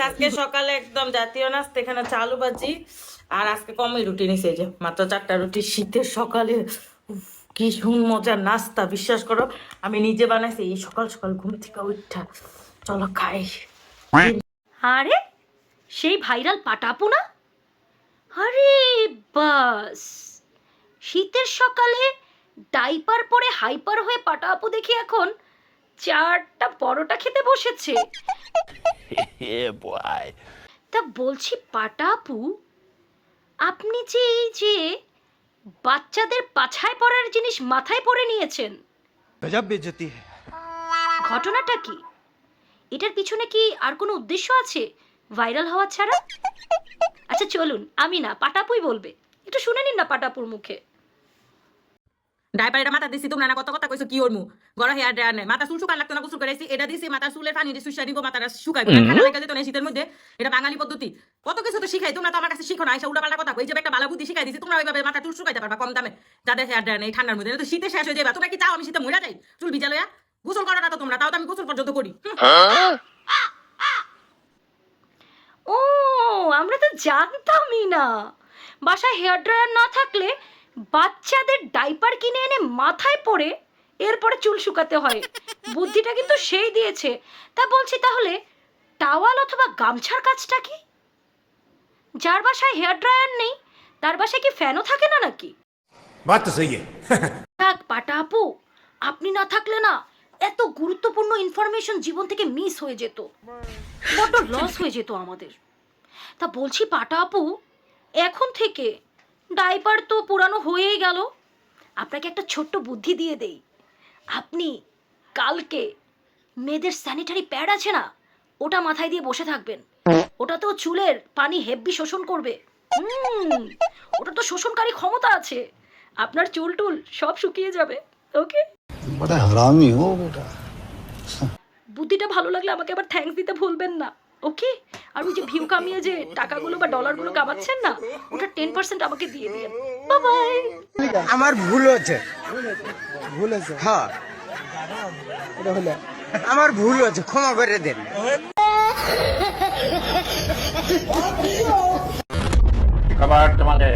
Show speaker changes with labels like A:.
A: আজকে সকালে একদম জাতীয় নাস্তা এখানে চালু ভাজি আর আজকে কমই রুটি নিছে, যে মাত্র 4টা রুটি শীতের সকালে। উফ, কি মজার নাস্তা, বিশ্বাস করো আমি নিজে বানাইছি এই সকাল সকাল ঘুম থেকে উঠা। চলো খাই।
B: আরে সেই ভাইরাল পাটাপু না? আরে বাস, শীতের সকালে ডাইপার পরে হাইপার হয়ে পাটাপু দেখি এখন 4টা পরোটা খেতে বসেছে। তা বলছি পাটাপু, আপনি যে এই যে বাচ্চাদের পাছায় পরার জিনিস মাথায় পরে নিয়েছেন,
C: गजब बेइज्जती है।
B: ঘটনাটা কি? এটার পিছনে কি আর কোনো উদ্দেশ্য আছে ভাইরাল হওয়া ছাড়া? আচ্ছা চলুন, আমি না পাটাপুই বলবে, একটু শুনে নিন না পাটাপুর মুখে।
A: ডাইপার এটা মাথা দিছি, তোমরা না কত কথা কইছো কি ওরমু গড় হেয়ার ড্রায়ার নেই, মাথা চুল শুকান লাগতো না, গোসল করেছি এটা দিছি, মাথার চুলের পানি দিয়ে শুষা দিব, মাথাটা শুকাইবো না, ঠান্ডা লেগে যেত না শীতের মধ্যে। এটা বাঙালি পদ্ধতি, কত কিছু তো শিখাই, তোমরা তো আমার কাছে শিখো না, এসে উল্টাপাল্টা কথা কই। যে একটা ভালো বুদ্ধি শিখাই দিছি, তোমরা ওইভাবে মাথা চুল শুকাইতে পারবা কম দামে, যাদের হেয়ার ড্রায়ার নেই ঠান্ডার মধ্যে। তো শীতে শেষ হয়ে যাবে, তোমরা কি চাও আমি শীতে মরে যাই চুল ভিজা লইয়া? গোসল করো না তো তোমরা, তাও তো আমি গোসল পর্যন্ত করি।
B: ও, আমরা তো জানতামই না বাসায় হেয়ার ড্রায়ার না থাকলে বাচ্চাদের ডাইপার কিনে এনে মাথায় পরে এরপরে চুল শুকাতে হয়। বুদ্ধিটা কিন্তু সেই দিয়েছে। তা বলছি তাহলে টাওয়াল অথবা গামছার কাজটা কি? যার বাসায় হেয়ার ড্রায়ার নেই তার বাসায় কি ফ্যানও থাকে না নাকি?
C: बात तो सही है।
B: থাক পাটা আপু, আপনি না থাকলে না এত গুরুত্বপূর্ণ ইনফরমেশন জীবন থেকে মিস হয়ে যেত, বড্ড লস হয়ে যেত আমাদের। তা বলছি পাটা আপু, এখন থেকে ডাইপার তো পুরানো হয়েই গেল, আপনাকে একটা ছোট্ট বুদ্ধি দিয়ে দেই। আপনি কালকে মেয়েদের স্যানিটারি প্যাড আছে না, ওটা মাথায় দিয়ে বসে থাকবেন। ওটা তো চুলের পানি হেব্বি শোষণ করবে। ওটা তো শোষণকারী ক্ষমতা আছে, আপনার চুল টুল সব শুকিয়ে যাবে। ওকে,
D: बड़ा हरामी हो बेटा।
B: বুদ্ধিটা ভালো লাগলে আমাকে আবার থ্যাঙ্কস দিতে ভুলবেন না। ওকে, আর ওই যে ভিউ কামিয়ে যে টাকাগুলো বা ডলারগুলো কামাচ্ছেন না, ওটা 10% আমাকে দিয়ে দিন। Bye bye.
E: আমার ভুল হচ্ছে, হ্যাঁ আমার ভুল হচ্ছে, ক্ষমা করে দেন।
F: খাবার তোমাদের